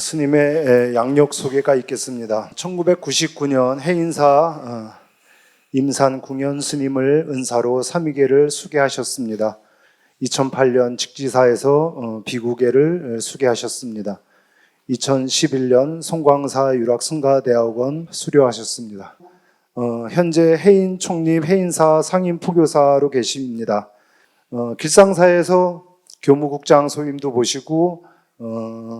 스님의 양력 소개가 있겠습니다. 1999년 해인사 임산궁현 스님을 은사로 삼위계를 수계하셨습니다. 2008년 직지사에서 비구계를 수계하셨습니다. 2011년 송광사 유락승가대학원 수료하셨습니다. 현재 해인 총립 해인사 상임 포교사로 계십니다. 길상사에서 교무국장 소임도 보시고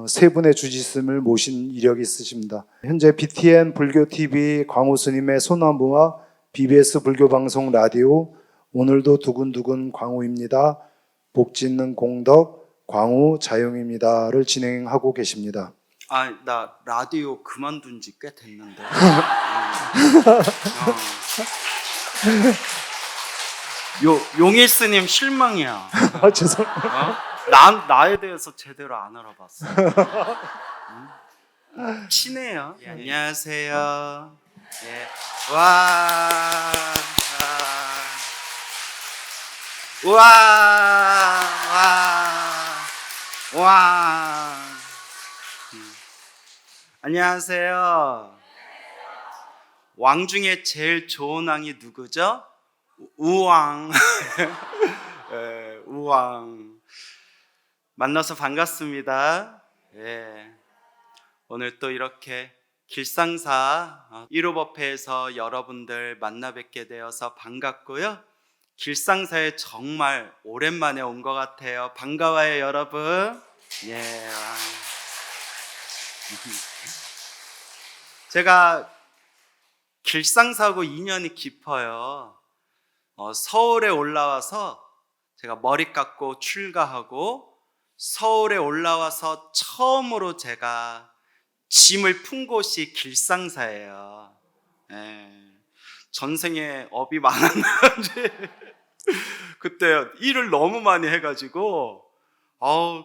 세 분의 주지스님을 모신 이력이 있으십니다. 현재 BTN 불교TV 광우 스님의 소나무와 BBS 불교방송 라디오 오늘도 두근두근 광우입니다. 복짓는 공덕 광우 자용입니다를 진행하고 계십니다. 나 라디오 그만둔 지 꽤 됐는데. 용일 스님 실망이야. 죄송합니다. 나에 대해서 제대로 안 알아봤어. 친해요. 예, 안녕하세요. 예. 와. 안녕하세요. 왕 중에 제일 좋은 왕이 누구죠? 우왕. 예, 우왕. 만나서 반갑습니다. 예. 오늘 또 이렇게 길상사 1호 법회에서 여러분들 만나 뵙게 되어서 반갑고요. 길상사에 정말 오랜만에 온 것 같아요. 반가워요, 여러분. 예. 제가 길상사하고 인연이 깊어요. 서울에 올라와서 제가 머리 깎고 출가하고 서울에 올라와서 처음으로 제가 짐을 푼 곳이 길상사예요. 예. 전생에 업이 많았는지 그때 일을 너무 많이 해가지고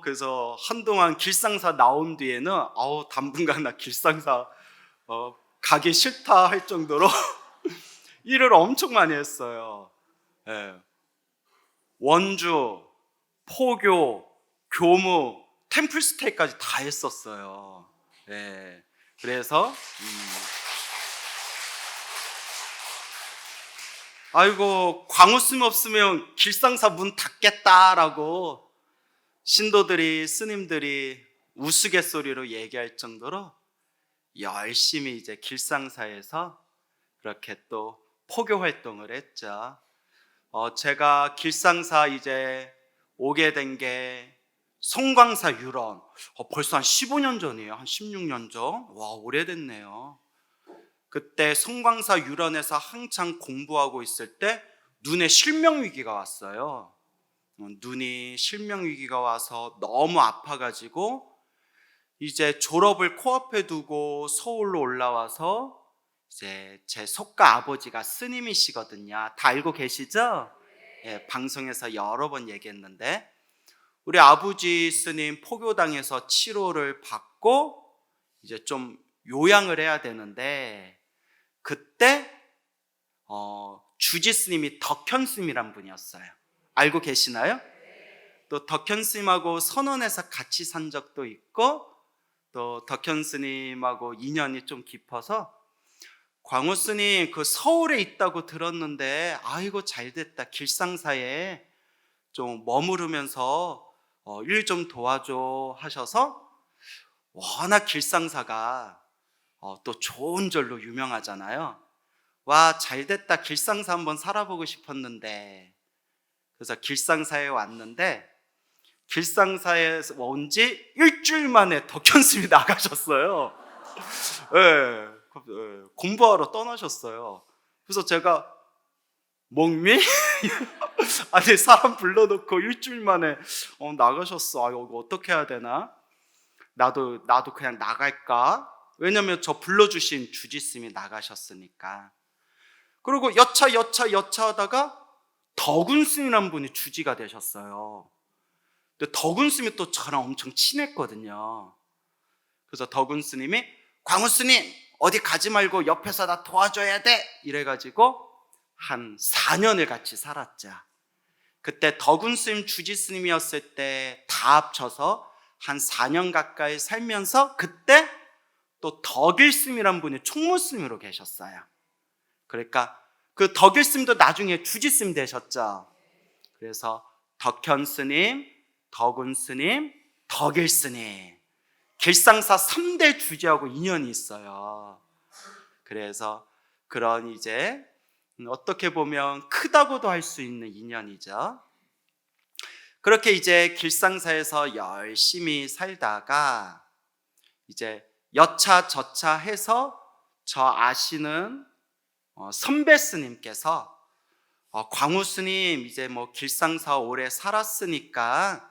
그래서 한동안 길상사 나온 뒤에는 당분간 나 길상사 가기 싫다 할 정도로 일을 엄청 많이 했어요. 예. 원주, 포교, 교무, 템플스테이까지 다 했었어요. 예. 그래서 아이고 광우 스님 없으면 길상사 문 닫겠다라고 신도들이 스님들이 우스갯소리로 얘기할 정도로 열심히 이제 길상사에서 그렇게 또 포교 활동을 했죠. 제가 길상사 이제 오게 된 게 송광사 유런 벌써 한 15년 전이에요. 한 16년 전. 와, 오래됐네요. 그때 송광사 유런에서 한창 공부하고 있을 때 눈에 실명 위기가 왔어요. 눈이 실명 위기가 와서 너무 아파가지고 이제 졸업을 코앞에 두고 서울로 올라와서 이제 제 속가 아버지가 스님이시거든요. 다 알고 계시죠? 예, 방송에서 여러 번 얘기했는데 우리 아버지 스님 포교당에서 치료를 받고 이제 좀 요양을 해야 되는데 그때 주지 스님이 덕현 스님이란 분이었어요. 알고 계시나요? 또 덕현 스님하고 선원에서 같이 산 적도 있고 또 덕현 스님하고 인연이 좀 깊어서 광우 스님 그 서울에 있다고 들었는데 아이고 잘됐다 길상사에 좀 머무르면서 일 좀 도와줘 하셔서 워낙 길상사가 또 좋은 절로 유명하잖아요. 와 잘됐다 길상사 한번 살아보고 싶었는데 그래서 길상사에 왔는데 길상사에 온 지 일주일 만에 덕현스님이 나가셨어요. 네, 공부하러 떠나셨어요. 그래서 제가 목미? 아니 사람 불러놓고 일주일 만에 나가셨어. 이거 어떻게 해야 되나? 나도 그냥 나갈까? 왜냐면 저 불러주신 주지스님이 나가셨으니까. 그리고 여차 하다가 덕운스님이라는 분이 주지가 되셨어요. 근데 덕운스님이 또 저랑 엄청 친했거든요. 그래서 덕운스님이 광우스님 어디 가지 말고 옆에서 나 도와줘야 돼 이래가지고 한 4년을 같이 살았죠. 그때 덕운스님 주지스님이었을 때 다 합쳐서 한 4년 가까이 살면서 그때 또 덕일스님이란 분이 총무스님으로 계셨어요. 그러니까 그 덕일스님도 나중에 주지스님 되셨죠. 그래서 덕현스님, 덕운스님, 덕일스님, 길상사 3대 주지하고 인연이 있어요. 그래서 그런 이제 어떻게 보면 크다고도 할 수 있는 인연이죠. 그렇게 이제 길상사에서 열심히 살다가 이제 여차저차 해서 저 아시는 선배 스님께서 광우 스님 이제 뭐 길상사 오래 살았으니까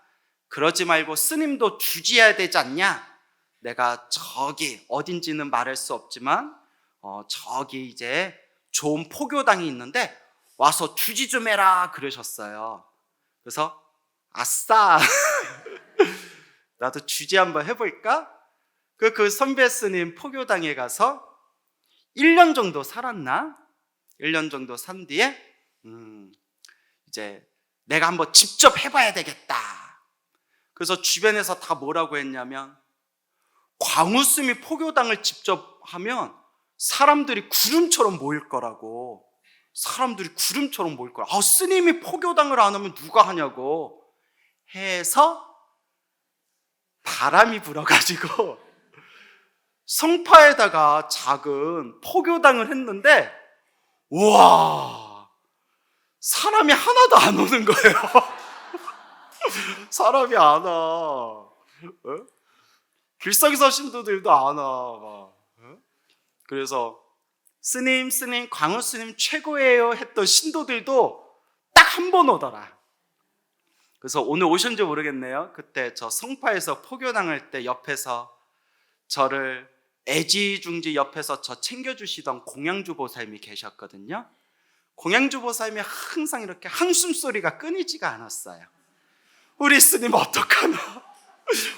그러지 말고 스님도 주지해야 되지 않냐? 내가 저기 어딘지는 말할 수 없지만 저기 이제 좋은 포교당이 있는데 와서 주지 좀 해라 그러셨어요. 그래서 아싸 나도 주지 한번 해볼까? 그 선배 스님 포교당에 가서 1년 정도 살았나? 1년 정도 산 뒤에 이제 내가 한번 직접 해봐야 되겠다. 그래서 주변에서 다 뭐라고 했냐면 광우스님이 포교당을 직접 하면 사람들이 구름처럼 모일 거라고. 사람들이 구름처럼 모일 거라고. 스님이 포교당을 안 하면 누가 하냐고 해서 바람이 불어가지고 성파에다가 작은 포교당을 했는데 우와 사람이 하나도 안 오는 거예요. 사람이 안 와. 길상사 신도들도 안 와. 그래서 스님 광우 스님 최고예요 했던 신도들도 딱 한 번 오더라. 그래서 오늘 오셨는지 모르겠네요. 그때 저 성파에서 포교당할 때 옆에서 저를 애지중지 옆에서 저 챙겨주시던 공양주 보살님이 계셨거든요. 공양주 보살님이 항상 이렇게 한숨 소리가 끊이지가 않았어요. 우리 스님 어떡하나?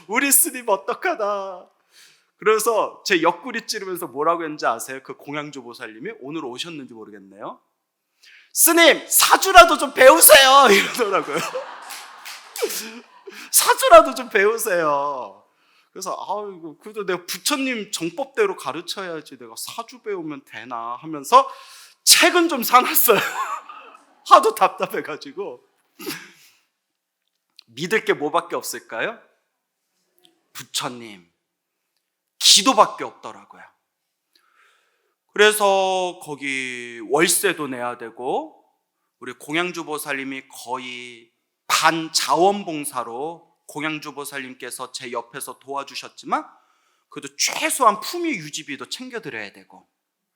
우리 스님 어떡하나? 그래서 제 옆구리 찌르면서 뭐라고 했는지 아세요? 그 공양주 보살님이 오늘 오셨는지 모르겠네요. 스님 사주라도 좀 배우세요 이러더라고요. 사주라도 좀 배우세요. 그래서 아이고 그래도 내가 부처님 정법대로 가르쳐야지 내가 사주 배우면 되나 하면서 책은 좀 사놨어요. 하도 답답해가지고. 믿을 게 뭐밖에 없을까요? 부처님 기도밖에 없더라고요. 그래서 거기 월세도 내야 되고 우리 공양주 보살님이 거의 반자원봉사로 공양주 보살님께서 제 옆에서 도와주셨지만 그래도 최소한 품위 유지비도 챙겨드려야 되고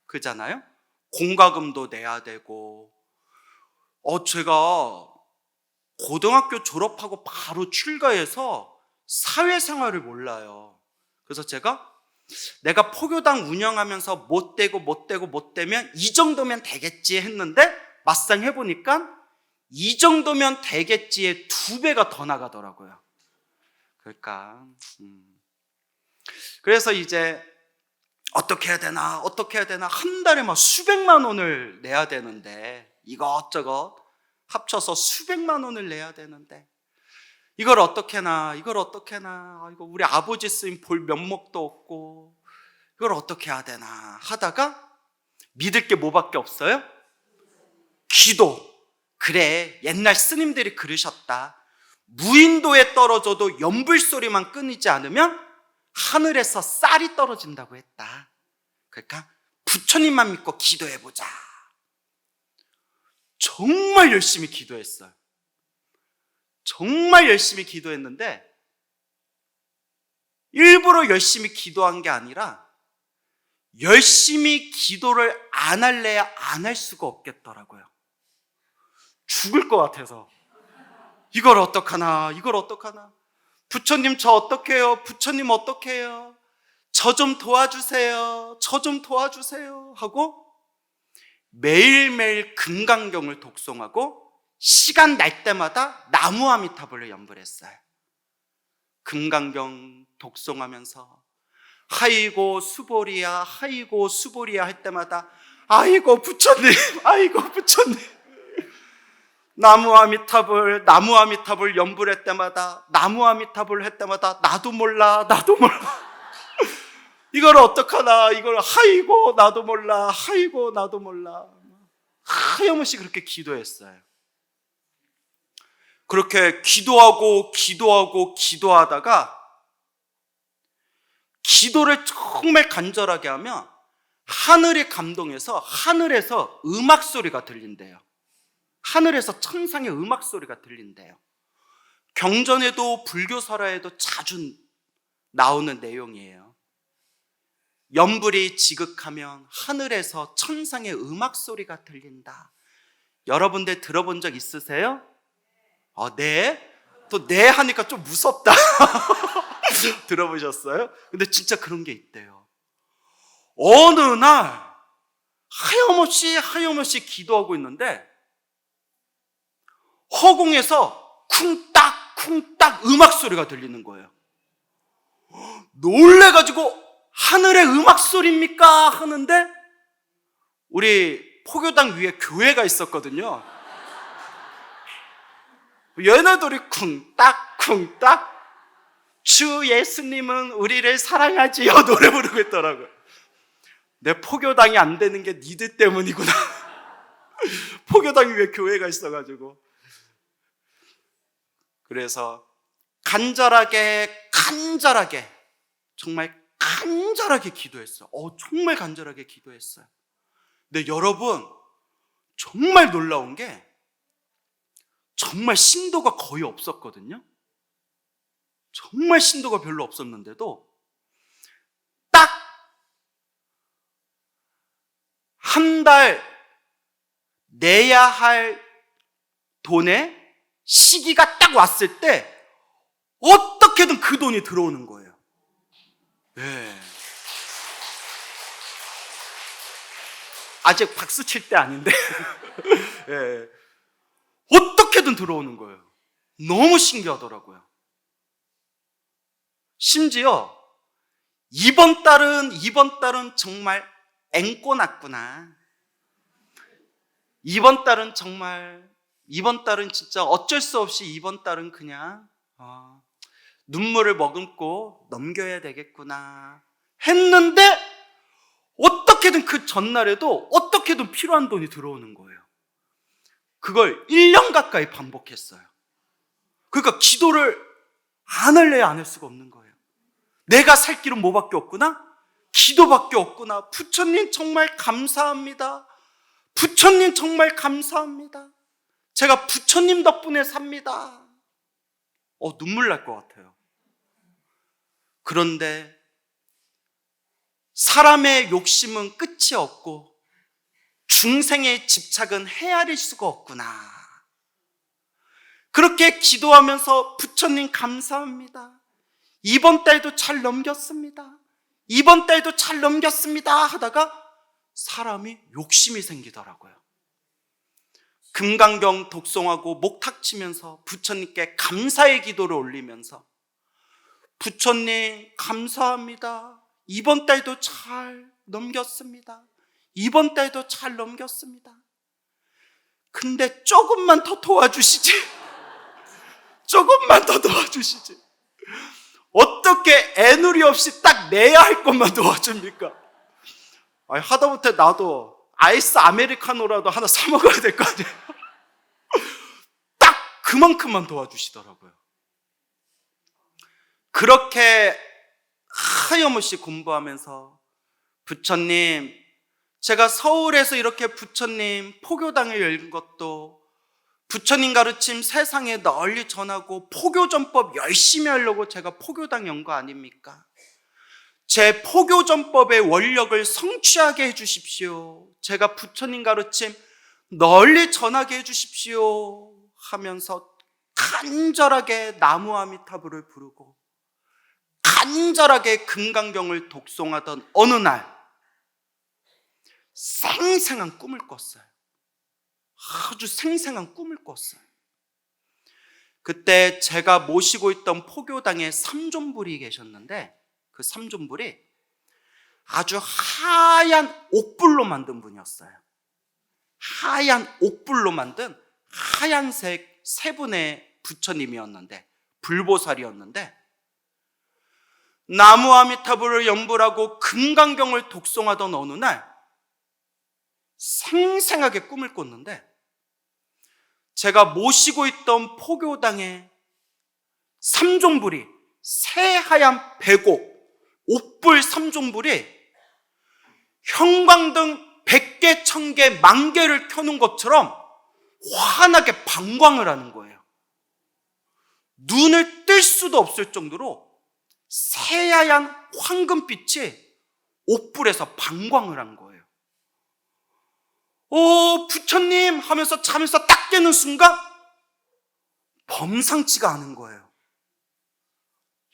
그잖아요. 공과금도 내야 되고 제가 고등학교 졸업하고 바로 출가해서 사회생활을 몰라요. 그래서 내가 포교당 운영하면서 못 되면 이 정도면 되겠지 했는데 막상 해보니까 이 정도면 되겠지의 2배가 더 나가더라고요. 그러니까 그래서 이제 어떻게 해야 되나 한 달에 막 수백만 원을 내야 되는데 이것저것 합쳐서 수백만 원을 내야 되는데 이걸 어떻게 해나 이거 우리 아버지 스님 볼 면목도 없고 이걸 어떻게 해야 되나 하다가 믿을 게 뭐밖에 없어요? 기도. 그래 옛날 스님들이 그러셨다. 무인도에 떨어져도 연불소리만 끊이지 않으면 하늘에서 쌀이 떨어진다고 했다. 그러니까 부처님만 믿고 기도해보자. 정말 열심히 기도했어요. 정말 열심히 기도했는데 일부러 열심히 기도한 게 아니라 열심히 기도를 안 할래야 안 할 수가 없겠더라고요. 죽을 것 같아서 이걸 어떡하나 부처님 저 어떡해요? 부처님 어떡해요? 저 좀 도와주세요 하고 매일매일 금강경을 독송하고 시간 날 때마다 나무아미타불을 연불했어요. 금강경 독송하면서 하이고 수보리야 할 때마다 아이고 부처님 나무 아미타불 연불할 때마다, 나무 아미타불 할 때마다 나도 몰라. 이걸 어떡하나, 이걸 하이고 나도 몰라, 하이고 나도 몰라. 하염없이 그렇게 기도했어요. 그렇게 기도하다가 기도를 정말 간절하게 하면 하늘이 감동해서 하늘에서 음악 소리가 들린대요. 하늘에서 천상의 음악 소리가 들린대요. 경전에도 불교 설화에도 자주 나오는 내용이에요. 연불이 지극하면 하늘에서 천상의 음악 소리가 들린다. 여러분들 들어본 적 있으세요? 네. 또 네 하니까 좀 무섭다. 들어보셨어요? 근데 진짜 그런 게 있대요. 어느 날 하염없이 기도하고 있는데 허공에서 쿵딱 음악 소리가 들리는 거예요. 놀래가지고 하늘의 음악 소리입니까? 하는데 우리 포교당 위에 교회가 있었거든요. 얘네들이 쿵딱 주 예수님은 우리를 사랑하지요 노래 부르고 있더라고요. 내 포교당이 안 되는 게 니들 때문이구나. 포교당 위에 교회가 있어가지고. 그래서 간절하게 정말 간절하게 기도했어요. 정말 간절하게 기도했어요. 근데 여러분, 정말 놀라운 게 정말 신도가 거의 없었거든요. 정말 신도가 별로 없었는데도 딱 한 달 내야 할 돈의 시기가 딱 왔을 때 어떻게든 그 돈이 들어오는 거예요. 네. 아직 박수 칠 때 아닌데 네. 어떻게든 들어오는 거예요. 너무 신기하더라고요. 심지어 이번 달은 정말 앵꼬 났구나. 이번 달은 진짜 어쩔 수 없이 이번 달은 그냥 눈물을 머금고 넘겨야 되겠구나 했는데 어떻게든 그 전날에도 어떻게든 필요한 돈이 들어오는 거예요. 그걸 1년 가까이 반복했어요. 그러니까 기도를 안 할래야 안 할 수가 없는 거예요. 내가 살 길은 뭐밖에 없구나? 기도밖에 없구나. 부처님 정말 감사합니다. 부처님 정말 감사합니다. 제가 부처님 덕분에 삽니다. 눈물 날 것 같아요. 그런데 사람의 욕심은 끝이 없고 중생의 집착은 헤아릴 수가 없구나. 그렇게 기도하면서 부처님 감사합니다. 이번 달도 잘 넘겼습니다. 이번 달도 잘 넘겼습니다 하다가 사람이 욕심이 생기더라고요. 금강경 독송하고 목탁 치면서 부처님께 감사의 기도를 올리면서 부처님 감사합니다. 이번 달도 잘 넘겼습니다. 이번 달도 잘 넘겼습니다. 근데 조금만 더 도와주시지. 조금만 더 도와주시지. 어떻게 애누리 없이 딱 내야 할 것만 도와줍니까? 하다못해 나도 아이스 아메리카노라도 하나 사 먹어야 될 거 아니에요? 딱 그만큼만 도와주시더라고요. 그렇게 하염없이 공부하면서 부처님, 제가 서울에서 이렇게 부처님 포교당을 열린 것도 부처님 가르침 세상에 널리 전하고 포교전법 열심히 하려고 제가 포교당 연 거 아닙니까? 제 포교전법의 원력을 성취하게 해주십시오. 제가 부처님 가르침 널리 전하게 해주십시오 하면서 간절하게 나무 아미타불을 부르고 간절하게 금강경을 독송하던 어느 날 생생한 꿈을 꿨어요. 아주 생생한 꿈을 꿨어요. 그때 제가 모시고 있던 포교당에 삼존불이 계셨는데 그 삼존불이 아주 하얀 옥불로 만든 분이었어요. 하얀 옥불로 만든 하얀색 세 분의 부처님이었는데, 불보살이었는데, 나무 아미타불을 연불하고 금강경을 독송하던 어느 날 생생하게 꿈을 꿨는데, 제가 모시고 있던 포교당의 삼종불이, 새하얀 배곡 옥불 삼종불이 형광등 100개, 1000개, 10,000개를 켜놓은 것처럼 환하게 방광을 하는 거예요. 눈을 뜰 수도 없을 정도로 새하얀 황금빛이 옥불에서 방광을 한 거예요. 부처님 하면서 잠에서 딱 깨는 순간 범상치가 않은 거예요.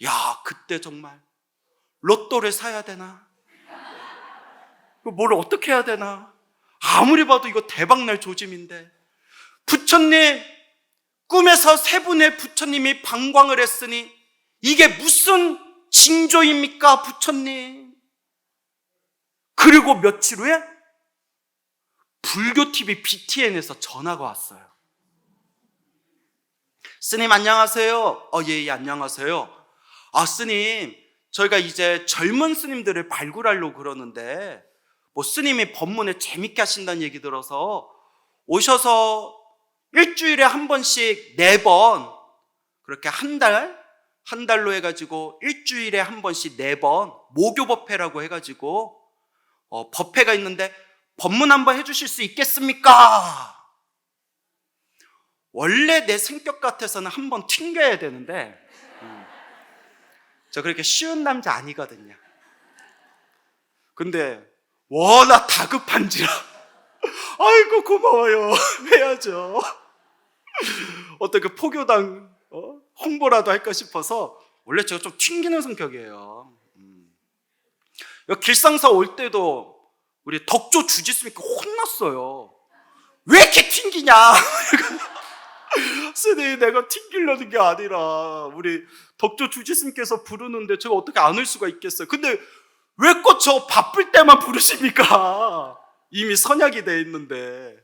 야, 그때 정말 로또를 사야 되나? 뭘 어떻게 해야 되나? 아무리 봐도 이거 대박날 조짐인데, 부처님, 꿈에서 세 분의 부처님이 방광을 했으니 이게 무슨 징조입니까, 부처님? 그리고 며칠 후에 불교TV BTN에서 전화가 왔어요. 스님 안녕하세요. 예, 안녕하세요. 스님, 저희가 이제 젊은 스님들을 발굴하려고 그러는데, 스님이 법문을 재밌게 하신다는 얘기 들어서 오셔서 일주일에 한 번씩 4번, 그렇게 한 달로 해가지고 일주일에 한 번씩 4번 모교법회라고 해가지고 법회가 있는데 법문 한번 해주실 수 있겠습니까? 원래 내 성격 같아서는 한번 튕겨야 되는데 저 그렇게 쉬운 남자 아니거든요. 근데 워낙 다급한지라 아이고 고마워요, 해야죠. 어떻게 포교당 홍보라도 할까 싶어서. 원래 제가 좀 튕기는 성격이에요. 길상사 올 때도 우리 덕조 주지스님께 혼났어요. 왜 이렇게 튕기냐? 스님, 내가 튕기려는 게 아니라 우리 덕조 주지스님께서 부르는데 제가 어떻게 안 올 수가 있겠어요. 근데 왜 꼭 저 바쁠 때만 부르십니까? 이미 선약이 돼 있는데.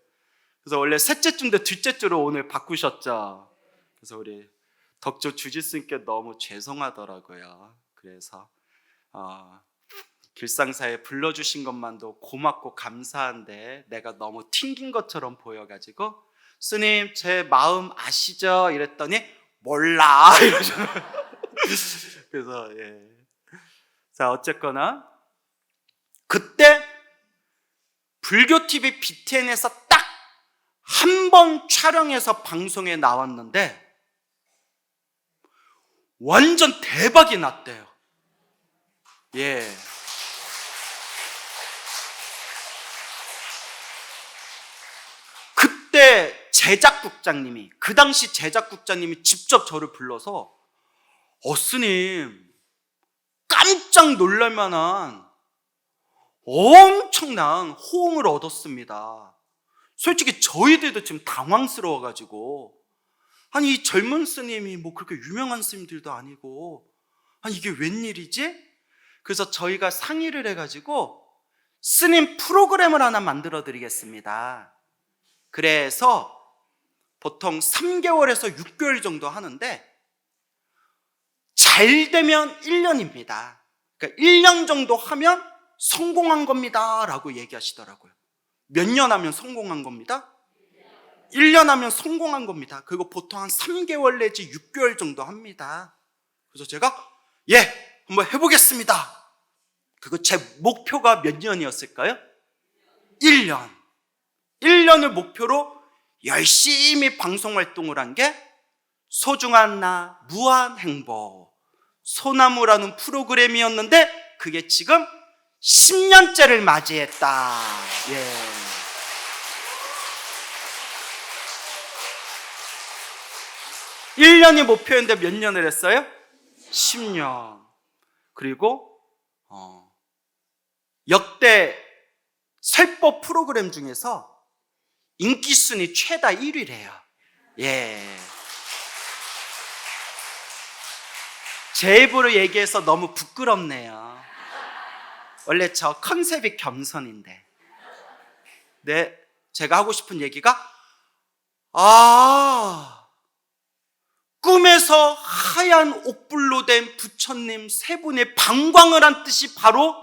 그래서 원래 셋째 주인데 둘째 주로 오늘 바꾸셨죠. 그래서 우리 덕조 주지스님께 너무 죄송하더라고요. 그래서 길상사에 불러주신 것만도 고맙고 감사한데 내가 너무 튕긴 것처럼 보여가지고 스님 제 마음 아시죠? 이랬더니 몰라 이러잖아요. 그래서 자, 어쨌거나 그때 불교TV BTN에서 딱 한 번 촬영해서 방송에 나왔는데 완전 대박이 났대요. 그때 제작국장님이, 그 당시 제작국장님이 직접 저를 불러서 스님, 깜짝 놀랄 만한 엄청난 호응을 얻었습니다. 솔직히 저희들도 지금 당황스러워가지고, 아니 이 젊은 스님이 뭐 그렇게 유명한 스님들도 아니고, 아니 이게 웬일이지? 그래서 저희가 상의를 해가지고 스님 프로그램을 하나 만들어 드리겠습니다. 그래서 보통 3개월에서 6개월 정도 하는데 잘 되면 1년입니다. 그러니까 1년 정도 하면 성공한 겁니다 라고 얘기하시더라고요. 몇 년 하면 성공한 겁니다? 1년 하면 성공한 겁니다. 그리고 보통 한 3개월 내지 6개월 정도 합니다. 그래서 제가 한번 해보겠습니다. 그거 제 목표가 몇 년이었을까요? 1년. 1년을 목표로 열심히 방송활동을 한 게 소중한 나 무한행복 소나무라는 프로그램이었는데 그게 지금 10년째를 맞이했다. 1년이 목표였는데 몇 년을 했어요? 10년. 그리고 역대 설법 프로그램 중에서 인기 순위 최다 1위래요. 제 입으로 얘기해서 너무 부끄럽네요. 원래 저 컨셉이 겸손인데. 제가 하고 싶은 얘기가 꿈에서 하얀 옥불로 된 부처님 세 분의 방광을 한 뜻이 바로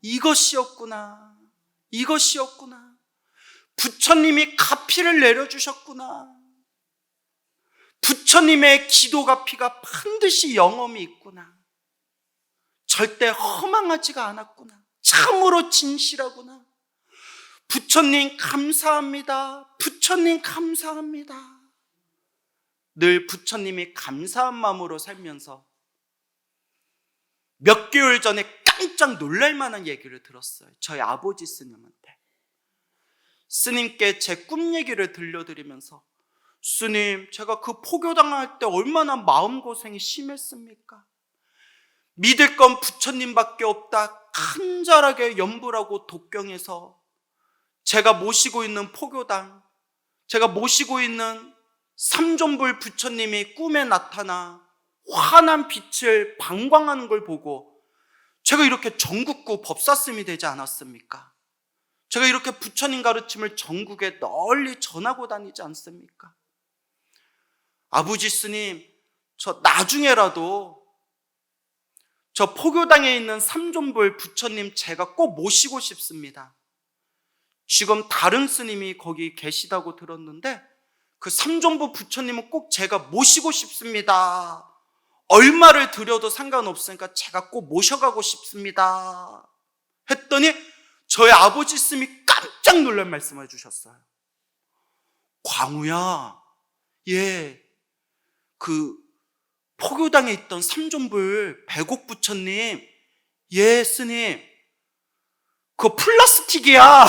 이것이었구나. 이것이었구나. 부처님이 가피를 내려주셨구나. 부처님의 기도 가피가 반드시 영험이 있구나. 절대 허망하지가 않았구나. 참으로 진실하구나. 부처님 감사합니다. 부처님 감사합니다. 늘 부처님이 감사한 마음으로 살면서 몇 개월 전에 깜짝 놀랄 만한 얘기를 들었어요. 저희 아버지 스님한테. 스님께 제 꿈 얘기를 들려드리면서, 스님, 제가 그 포교당할 때 얼마나 마음고생이 심했습니까? 믿을 건 부처님밖에 없다 간절하게 염불하고 독경해서 제가 모시고 있는 포교당, 제가 모시고 있는 삼존불 부처님이 꿈에 나타나 환한 빛을 방광하는 걸 보고 제가 이렇게 전국구 법사스님이 되지 않았습니까? 제가 이렇게 부처님 가르침을 전국에 널리 전하고 다니지 않습니까? 아버지 스님, 저 나중에라도 저 포교당에 있는 삼존불 부처님 제가 꼭 모시고 싶습니다. 지금 다른 스님이 거기 계시다고 들었는데 그 삼존불 부처님은 꼭 제가 모시고 싶습니다. 얼마를 들여도 상관없으니까 제가 꼭 모셔가고 싶습니다. 했더니 저희 아버지 스님이 깜짝 놀랄 말씀을 해주셨어요. 광우야, 그 포교당에 있던 삼존불 백옥 부처님, 스님, 그거 플라스틱이야.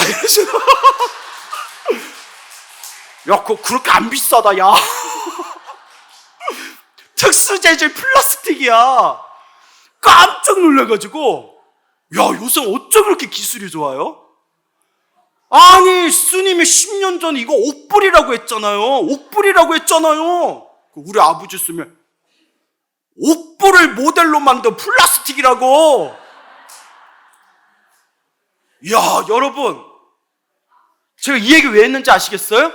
야, 그거 그렇게 안 비싸다, 야. 특수재질 플라스틱이야. 깜짝 놀라가지고, 야, 요새 어쩜 그렇게 기술이 좋아요? 아니, 스님이 10년 전에 이거 옥불이라고 했잖아요. 옥불이라고 했잖아요. 우리 아버지 쓰면 옥불을 모델로 만든 플라스틱이라고. 야, 여러분, 제가 이 얘기 왜 했는지 아시겠어요?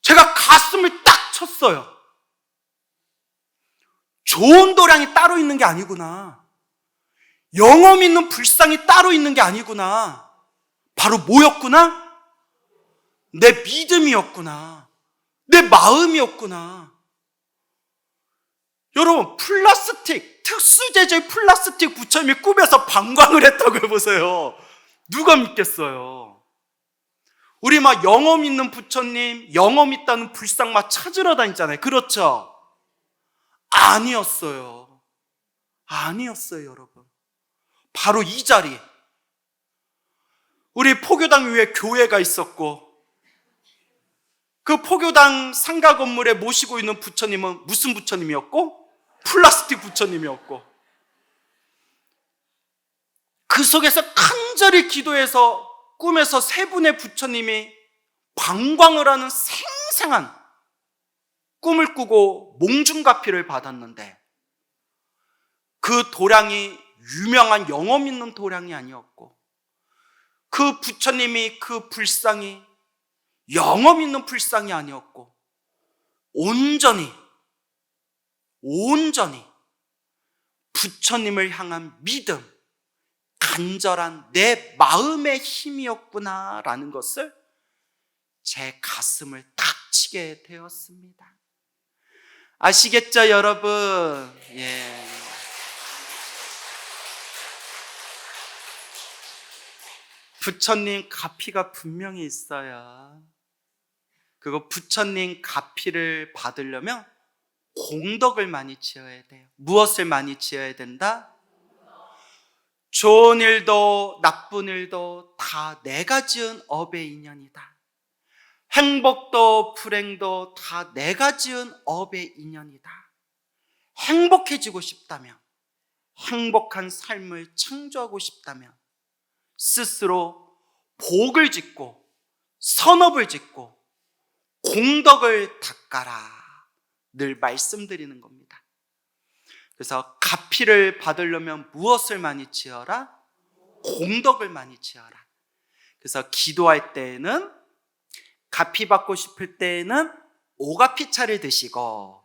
제가 가슴을 딱 쳤어요. 좋은 도량이 따로 있는 게 아니구나. 영험 있는 불상이 따로 있는 게 아니구나. 바로 뭐였구나? 내 믿음이었구나. 내 마음이었구나. 여러분, 플라스틱, 특수재질 플라스틱 부처님이 꿈에서 방광을 했다고 해보세요. 누가 믿겠어요? 우리 막 영험 있는 부처님, 영험 있다는 불상 막 찾으러 다니잖아요. 그렇죠? 아니었어요. 아니었어요, 여러분. 바로 이 자리. 우리 포교당 위에 교회가 있었고, 그 포교당 상가 건물에 모시고 있는 부처님은 무슨 부처님이었고? 플라스틱 부처님이었고, 그 속에서 간절히 기도해서 꿈에서 세 분의 부처님이 방광을 하는 생생한 꿈을 꾸고 몽중가피를 받았는데, 그 도량이 유명한 영험 있는 도량이 아니었고, 그 부처님이 그 불상이 영험 있는 불상이 아니었고, 온전히 부처님을 향한 믿음, 간절한 내 마음의 힘이었구나라는 것을 제 가슴을 탁 치게 되었습니다. 아시겠죠, 여러분? 부처님 가피가 분명히 있어요. 그거 부처님 가피를 받으려면 공덕을 많이 지어야 돼요. 무엇을 많이 지어야 된다? 좋은 일도 나쁜 일도 다 내가 지은 업의 인연이다. 행복도 불행도 다 내가 지은 업의 인연이다. 행복해지고 싶다면, 행복한 삶을 창조하고 싶다면 스스로 복을 짓고 선업을 짓고 공덕을 닦아라 늘 말씀드리는 겁니다. 그래서 가피를 받으려면 무엇을 많이 지어라? 공덕을 많이 지어라. 그래서 기도할 때에는 가피 받고 싶을 때는 오가피차를 드시고,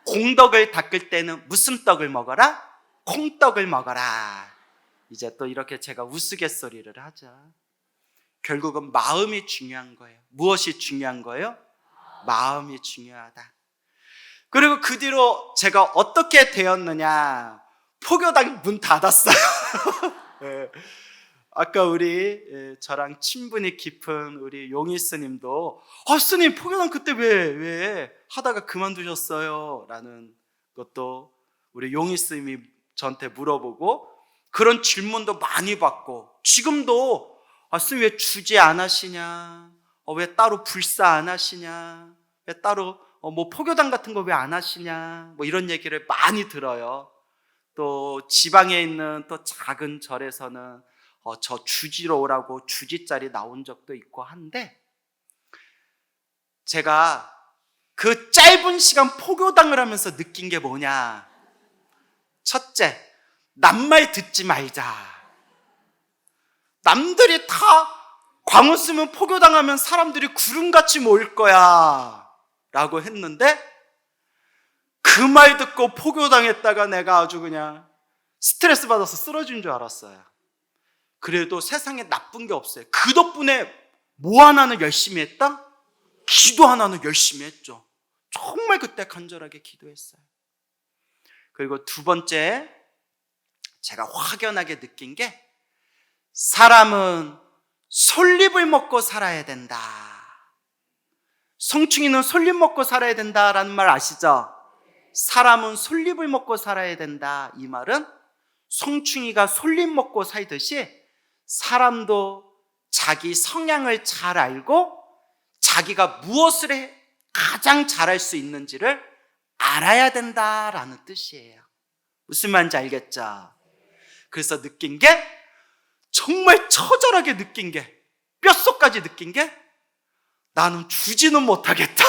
공덕을 닦을 때는 무슨 떡을 먹어라? 콩떡을 먹어라. 이제 또 이렇게 제가 우스갯소리를 하죠. 결국은 마음이 중요한 거예요. 무엇이 중요한 거예요? 마음이 중요하다. 그리고 그 뒤로 제가 어떻게 되었느냐, 포교당 문 닫았어요. 네. 아까 우리 저랑 친분이 깊은 우리 용희 스님도 스님 포교당 그때 왜 하다가 그만두셨어요? 라는 것도 우리 용희 스님이 저한테 물어보고, 그런 질문도 많이 받고, 지금도 스님 왜 주제 안 하시냐, 왜 따로 불사 안 하시냐, 왜 따로 뭐 포교당 같은 거 왜 안 하시냐, 뭐 이런 얘기를 많이 들어요. 또 지방에 있는 또 작은 절에서는 저 주지로 오라고 주지자리 나온 적도 있고 한데, 제가 그 짧은 시간 포교당을 하면서 느낀 게 뭐냐. 첫째, 남말 듣지 말자. 남들이 다 광우 쓰면 포교당하면 사람들이 구름같이 모일 거야 라고 했는데, 그 말 듣고 포교당했다가 내가 아주 그냥 스트레스 받아서 쓰러진 줄 알았어요. 그래도 세상에 나쁜 게 없어요. 그 덕분에 뭐 하나는 열심히 했다? 기도 하나는 열심히 했죠. 정말 그때 간절하게 기도했어요. 그리고 두 번째, 제가 확연하게 느낀 게, 사람은 솔잎을 먹고 살아야 된다. 성충이는 솔잎 먹고 살아야 된다라는 말 아시죠? 사람은 솔잎을 먹고 살아야 된다. 이 말은 성충이가 솔잎 먹고 살듯이 사람도 자기 성향을 잘 알고 자기가 무엇을 가장 잘할 수 있는지를 알아야 된다라는 뜻이에요. 무슨 말인지 알겠죠? 그래서 느낀 게, 정말 처절하게 느낀 게, 뼛속까지 느낀 게, 나는 주지는 못하겠다.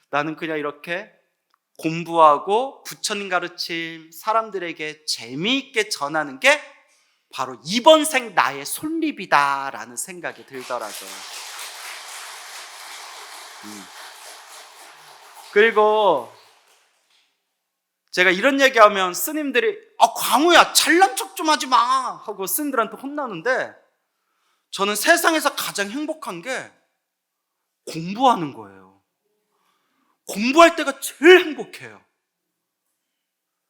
나는 그냥 이렇게 공부하고 부처님 가르침 사람들에게 재미있게 전하는 게 바로 이번 생 나의 솔잎이다라는 생각이 들더라고요. 그리고 제가 이런 얘기하면 스님들이 광우야 잘난 척 좀 하지 마 하고 스님들한테 혼나는데, 저는 세상에서 가장 행복한 게 공부하는 거예요. 공부할 때가 제일 행복해요.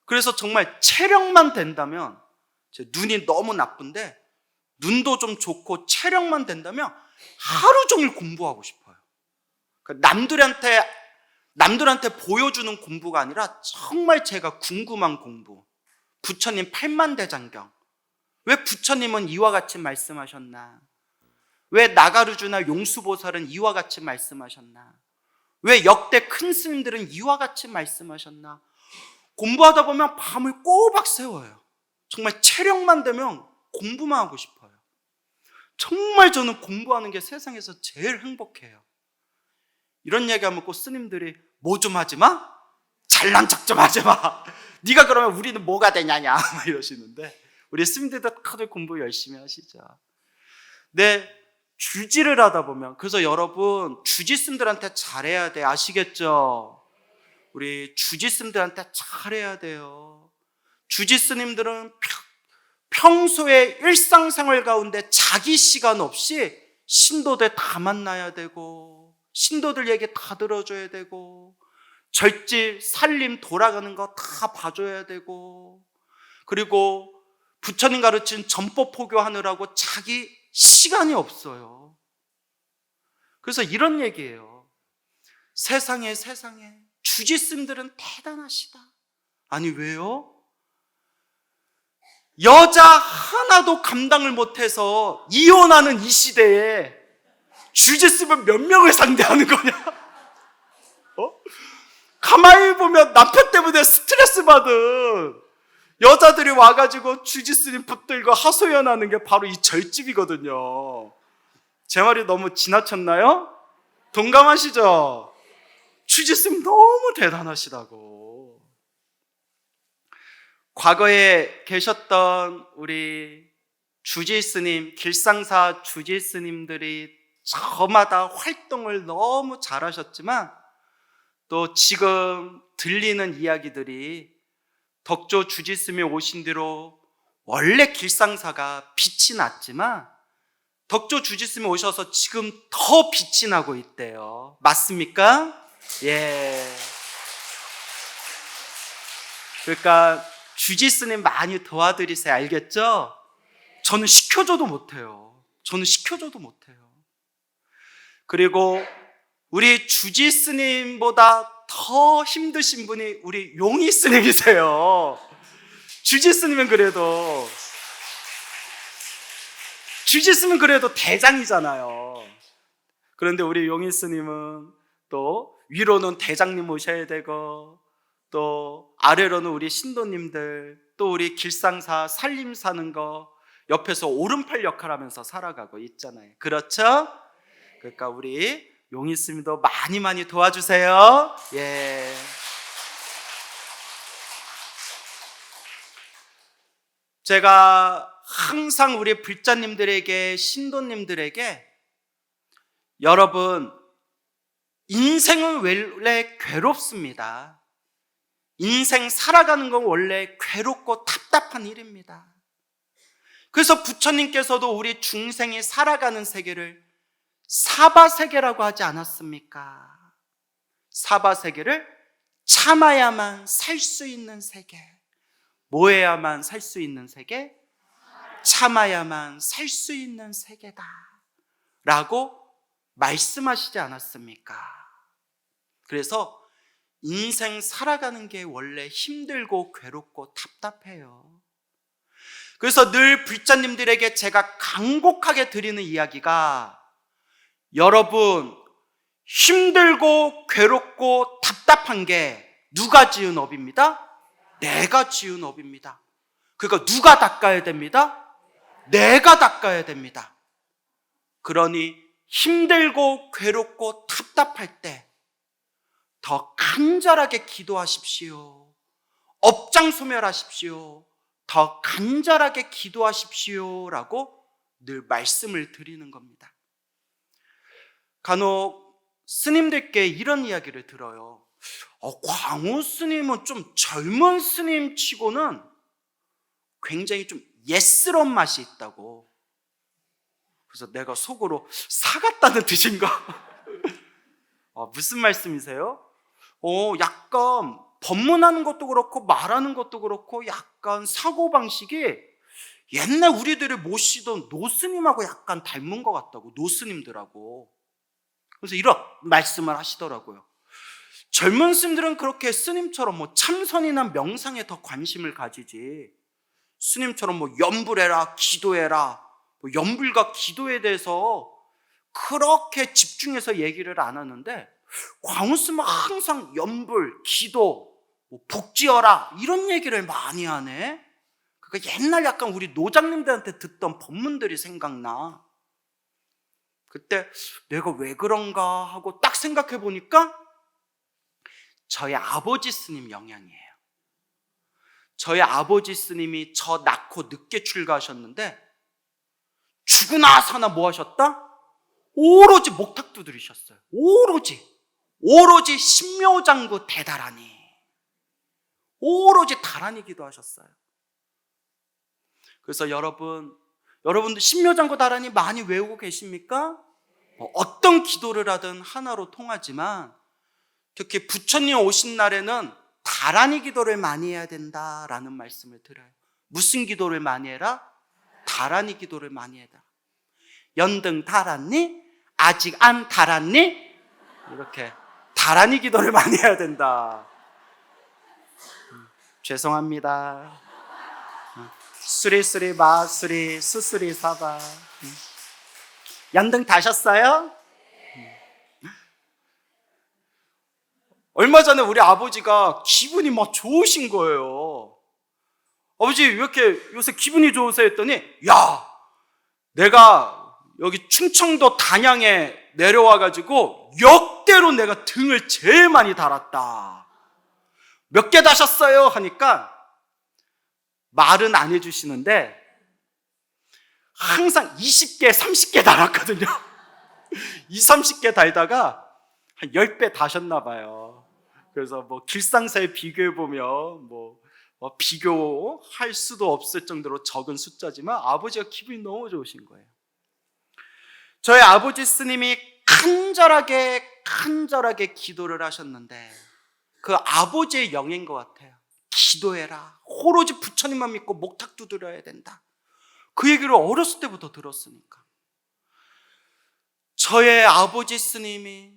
그래서 정말 체력만 된다면, 제 눈이 너무 나쁜데 눈도 좀 좋고 체력만 된다면 하루 종일 공부하고 싶어요. 그러니까 남들한테 보여주는 공부가 아니라 정말 제가 궁금한 공부. 부처님 팔만대장경, 왜 부처님은 이와 같이 말씀하셨나? 왜 나가르주나 용수보살은 이와 같이 말씀하셨나? 왜 역대 큰 스님들은 이와 같이 말씀하셨나? 공부하다 보면 밤을 꼬박 새워요. 정말 체력만 되면 공부만 하고 싶어요. 정말 저는 공부하는 게 세상에서 제일 행복해요. 이런 얘기하면 꼭 스님들이 뭐 좀 하지 마? 잘난 척 좀 하지 마. 네가 그러면 우리는 뭐가 되냐냐 이러시는데, 우리 스님들도 다들 공부 열심히 하시죠. 네, 주지를 하다 보면, 그래서 여러분 주지 스님들한테 잘해야 돼. 아시겠죠? 우리 주지 스님들한테 잘해야 돼요. 주지 스님들은 평소에 일상생활 가운데 자기 시간 없이 신도들 다 만나야 되고, 신도들 얘기 다 들어줘야 되고, 절집, 살림 돌아가는 거 다 봐줘야 되고, 그리고 부처님 가르친 전법 포교하느라고 자기 시간이 없어요. 그래서 이런 얘기예요. 세상에 주지 스님들은 대단하시다. 아니 왜요? 여자 하나도 감당을 못해서 이혼하는 이 시대에 주지 스님은 몇 명을 상대하는 거냐? 가만히 보면 남편 때문에 스트레스 받은 여자들이 와가지고 주지 스님 붙들고 하소연하는 게 바로 이 절집이거든요. 제 말이 너무 지나쳤나요? 동감하시죠? 주지 스님 너무 대단하시다고. 과거에 계셨던 우리 주지 스님, 길상사 주지 스님들이 저마다 활동을 너무 잘하셨지만 또 지금 들리는 이야기들이 덕조 주지스님이 오신 뒤로 원래 길상사가 빛이 났지만 덕조 주지스님이 오셔서 지금 더 빛이 나고 있대요. 맞습니까? 예. 그러니까 주지스님 많이 도와드리세요. 알겠죠? 저는 시켜줘도 못해요. 저는 시켜줘도 못해요. 그리고 우리 주지스님보다 더 힘드신 분이 우리 용희스님이세요. 주지스님은 그래도 대장이잖아요. 그런데 우리 용희스님은 또 위로는 대장님 모셔야 되고 또 아래로는 우리 신도님들 또 우리 길상사 살림 사는 거 옆에서 오른팔 역할하면서 살아가고 있잖아요. 그렇죠? 그러니까 우리 용희스님도 많이 도와주세요. 예. 제가 항상 우리 불자님들에게 신도님들에게 여러분 인생은 원래 괴롭습니다. 인생 살아가는 건 원래 괴롭고 답답한 일입니다. 그래서 부처님께서도 우리 중생이 살아가는 세계를 사바세계라고 하지 않았습니까? 사바세계를 참아야만 살 수 있는 세계. 뭐 해야만 살 수 있는 세계? 참아야만 살 수 있는 세계다 라고 말씀하시지 않았습니까? 그래서 인생 살아가는 게 원래 힘들고 괴롭고 답답해요. 그래서 늘 불자님들에게 제가 간곡하게 드리는 이야기가 여러분 힘들고 괴롭고 답답한 게 누가 지은 업입니다? 내가 지은 업입니다. 그러니까 누가 닦아야 됩니다? 내가 닦아야 됩니다. 그러니 힘들고 괴롭고 답답할 때 더 간절하게 기도하십시오. 업장소멸하십시오. 더 간절하게 기도하십시오라고 늘 말씀을 드리는 겁니다. 간혹 스님들께 이런 이야기를 들어요. 광우 스님은 좀 젊은 스님 치고는 굉장히 좀 예스러운 맛이 있다고. 그래서 내가 속으로 사갔다는 뜻인가? 무슨 말씀이세요? 약간 법문하는 것도 그렇고 말하는 것도 그렇고 약간 사고방식이 옛날 우리들이 모시던 노스님하고 약간 닮은 것 같다고. 노스님들하고. 그래서 이런 말씀을 하시더라고요. 젊은 스님들은 그렇게 스님처럼 뭐 참선이나 명상에 더 관심을 가지지 스님처럼 뭐 염불해라 기도해라 뭐 염불과 기도에 대해서 그렇게 집중해서 얘기를 안 하는데 광우스님은 항상 염불, 기도, 뭐 복지어라 이런 얘기를 많이 하네. 그러니까 옛날 약간 우리 노장님들한테 듣던 법문들이 생각나. 그때 내가 왜 그런가 하고 딱 생각해 보니까 저희 아버지 스님 영향이에요. 저희 아버지 스님이 저 낳고 늦게 출가하셨는데 죽으나 사나 뭐 하셨다? 오로지 목탁 두드리셨어요. 오로지 신묘장구 대다라니 오로지 다라니 기도하셨어요. 그래서 여러분들 신묘장구 다라니 많이 외우고 계십니까? 어떤 기도를 하든 하나로 통하지만 특히 부처님 오신 날에는 다라니 기도를 많이 해야 된다라는 말씀을 드려요. 무슨 기도를 많이 해라? 다라니 기도를 많이 해라. 연등 달았니? 아직 안 달았니? 이렇게 다라니 기도를 많이 해야 된다. 죄송합니다. 수리수리 마수리 수수리 사바. 연등 다셨어요? 얼마 전에 우리 아버지가 기분이 막 좋으신 거예요. 아버지 왜 이렇게 요새 기분이 좋으세요? 했더니 야 내가 여기 충청도 단양에 내려와가지고 역대로 내가 등을 제일 많이 달았다. 몇 개 다셨어요? 하니까 말은 안 해주시는데 항상 20개, 30개 달았거든요. 20, 30개 달다가 한 10배 다셨나 봐요. 그래서 뭐 길상사에 비교해보면 비교할 수도 없을 정도로 적은 숫자지만 아버지가 기분이 너무 좋으신 거예요. 저희 아버지 스님이 간절하게 기도를 하셨는데 그 아버지의 영인 것 같아요. 기도해라. 오로지 부처님만 믿고 목탁 두드려야 된다. 그 얘기를 어렸을 때부터 들었으니까. 저의 아버지 스님이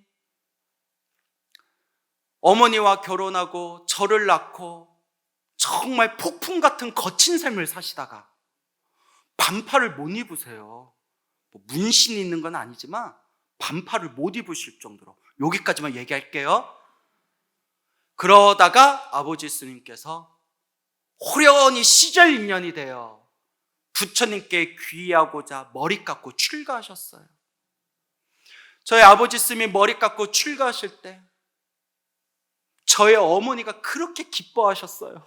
어머니와 결혼하고 저를 낳고 정말 폭풍 같은 거친 삶을 사시다가 반팔을 못 입으세요. 문신이 있는 건 아니지만 반팔을 못 입으실 정도로. 여기까지만 얘기할게요. 그러다가 아버지 스님께서 호련히 시절인연이 되어 부처님께 귀의하고자 머리 깎고 출가하셨어요. 저희 아버지 스님이 머리 깎고 출가하실 때 저의 어머니가 그렇게 기뻐하셨어요.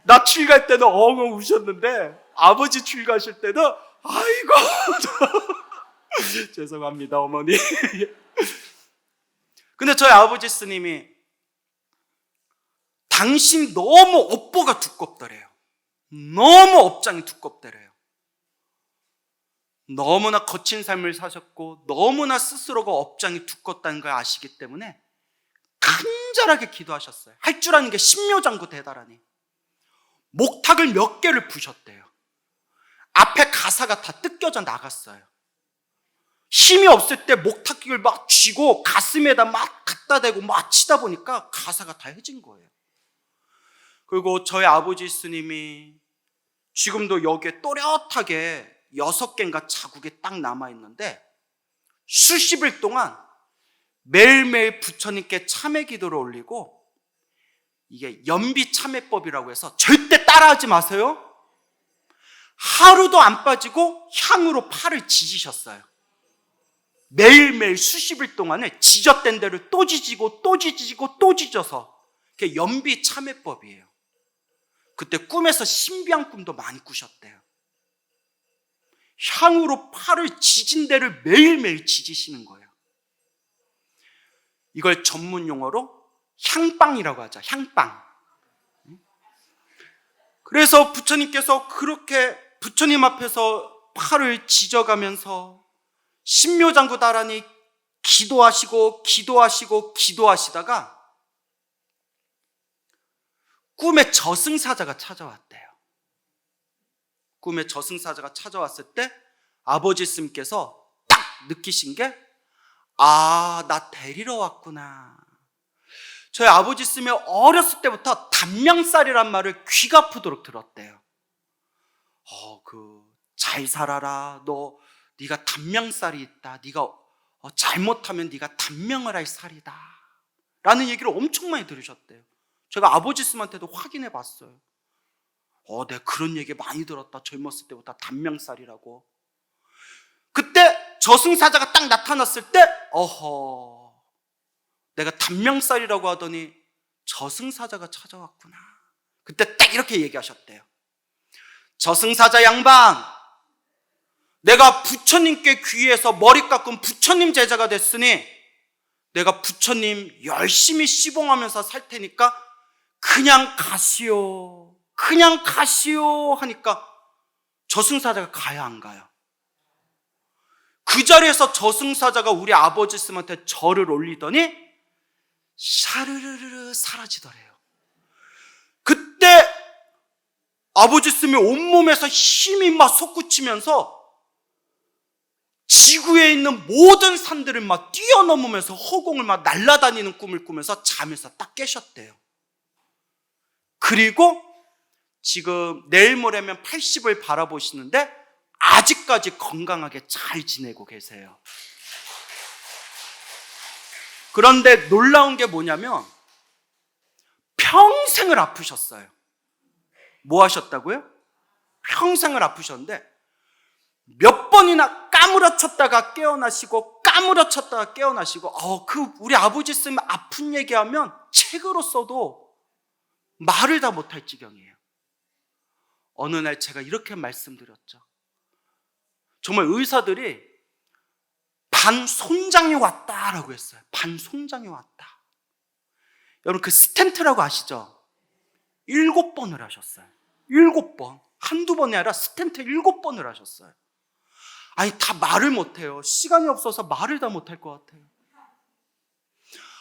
나 출가할 때는 엉엉 우셨는데 아버지 출가하실 때는 아이고 죄송합니다 어머니. 근데 저희 아버지 스님이 당신 너무 업보가 두껍더래요. 너무 업장이 두껍더래요. 너무나 거친 삶을 사셨고 너무나 스스로가 업장이 두껍다는 걸 아시기 때문에 간절하게 기도하셨어요. 할 줄 아는 게 신묘장구 대다라니. 목탁을 몇 개를 부셨대요. 앞에 가사가 다 뜯겨져 나갔어요. 힘이 없을 때 목탁기를 막 쥐고 가슴에다 막 갖다 대고 막 치다 보니까 가사가 다 해진 거예요. 그리고 저희 아버지 스님이 지금도 여기에 또렷하게 6개인가 자국이 딱 남아있는데 수십일 동안 매일매일 부처님께 참회 기도를 올리고 이게 연비 참회법이라고 해서 절대 따라하지 마세요. 하루도 안 빠지고 향으로 팔을 지지셨어요. 매일매일 수십일 동안을 지졌던 대로 또 지지고 또 지지고 또 지져서 그게 연비 참회법이에요. 그때 꿈에서 신비한 꿈도 많이 꾸셨대요. 향으로 팔을 지진 데를 매일매일 지지시는 거예요. 이걸 전문 용어로 향빵이라고 하죠. 향빵. 그래서 부처님께서 그렇게 부처님 앞에서 팔을 지져가면서 신묘장구 다라니 기도하시다가 꿈에 저승사자가 찾아왔대요. 꿈에 저승사자가 찾아왔을 때 아버지 스님께서 딱 느끼신 게 나 데리러 왔구나. 저희 아버지 스님이 어렸을 때부터 단명살이란 말을 귀가 아프도록 들었대요. 잘 살아라. 네가 단명살이 있다. 네가 잘못하면 네가 단명을 할 살이다. 라는 얘기를 엄청 많이 들으셨대요. 제가 아버지 스님한테도 확인해 봤어요. 내가 그런 얘기 많이 들었다. 젊었을 때부터 단명살이라고. 그때 저승사자가 딱 나타났을 때 내가 단명살이라고 하더니 저승사자가 찾아왔구나. 그때 딱 이렇게 얘기하셨대요. 저승사자 양반, 내가 부처님께 귀해서 머리 깎은 부처님 제자가 됐으니 내가 부처님 열심히 시봉하면서 살 테니까 그냥 가시오 하니까 저승사자가 가야 안 가요? 그 자리에서 저승사자가 우리 아버지 스님한테 절을 올리더니 샤르르르 사라지더래요. 그때 아버지 스님이 온몸에서 힘이 막 솟구치면서 지구에 있는 모든 산들을 막 뛰어넘으면서 허공을 막 날아다니는 꿈을 꾸면서 잠에서 딱 깨셨대요. 그리고 지금 내일 모레면 80을 바라보시는데 아직까지 건강하게 잘 지내고 계세요. 그런데 놀라운 게 뭐냐면 평생을 아프셨어요. 뭐 하셨다고요? 평생을 아프셨는데 몇 번이나 까무러쳤다가 깨어나시고 까무러쳤다가 깨어나시고 우리 아버지 스님 아픈 얘기하면 책으로 써도 말을 다 못할 지경이에요. 어느 날 제가 이렇게 말씀드렸죠. 정말 의사들이 반송장이 왔다라고 했어요. 반송장이 왔다. 여러분 그 스텐트라고 아시죠? 7번을 하셨어요. 7번. 한두 번이 아니라 스텐트 7번을 하셨어요. 아니 다 말을 못해요. 시간이 없어서 말을 다 못할 것 같아요.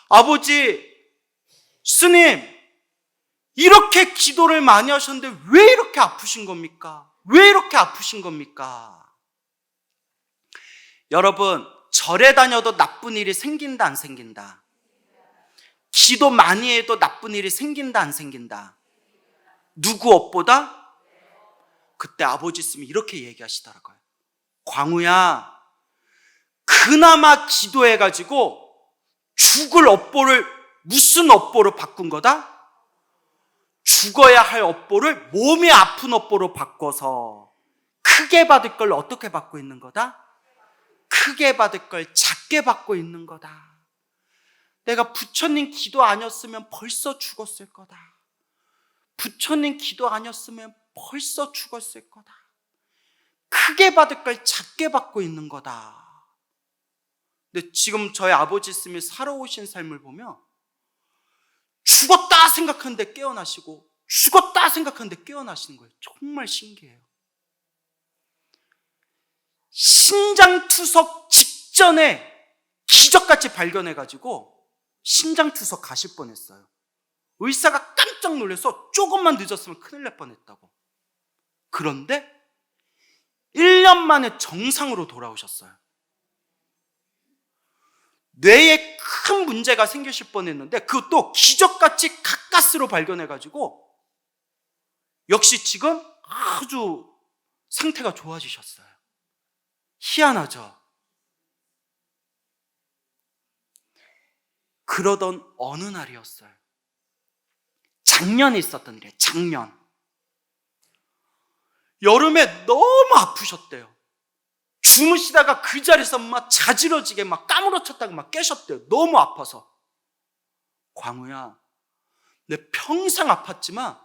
아버지, 스님, 이렇게 기도를 많이 하셨는데 왜 이렇게 아프신 겁니까? 왜 이렇게 아프신 겁니까? 여러분, 절에 다녀도 나쁜 일이 생긴다, 안 생긴다? 기도 많이 해도 나쁜 일이 생긴다, 안 생긴다? 누구 업보다? 그때 아버지 있으면 이렇게 얘기하시더라고요. 광우야, 그나마 기도해가지고 죽을 업보를 무슨 업보로 바꾼 거다? 죽어야 할 업보를 몸이 아픈 업보로 바꿔서 크게 받을 걸 어떻게 받고 있는 거다? 크게 받을 걸 작게 받고 있는 거다. 내가 부처님 기도 아니었으면 벌써 죽었을 거다. 부처님 기도 아니었으면 벌써 죽었을 거다. 크게 받을 걸 작게 받고 있는 거다. 근데 지금 저희 아버지 있으면 살아오신 삶을 보면 죽었다 생각하는데 깨어나시고 죽었다 생각하는데 깨어나시는 거예요. 정말 신기해요. 심장투석 직전에 기적같이 발견해가지고 심장투석 가실 뻔했어요. 의사가 깜짝 놀라서 조금만 늦었으면 큰일 날 뻔했다고. 그런데 1년 만에 정상으로 돌아오셨어요. 뇌에 큰 문제가 생기실 뻔했는데 그것도 기적같이 가까스로 발견해가지고 역시 지금 아주 상태가 좋아지셨어요. 희한하죠? 그러던 어느 날이었어요. 작년에 있었던 일이에요. 작년. 여름에 너무 아프셨대요. 주무시다가 그 자리에서 막 자지러지게 막 까무러쳤다가 막 깨셨대요. 너무 아파서. 광우야, 내 평생 아팠지만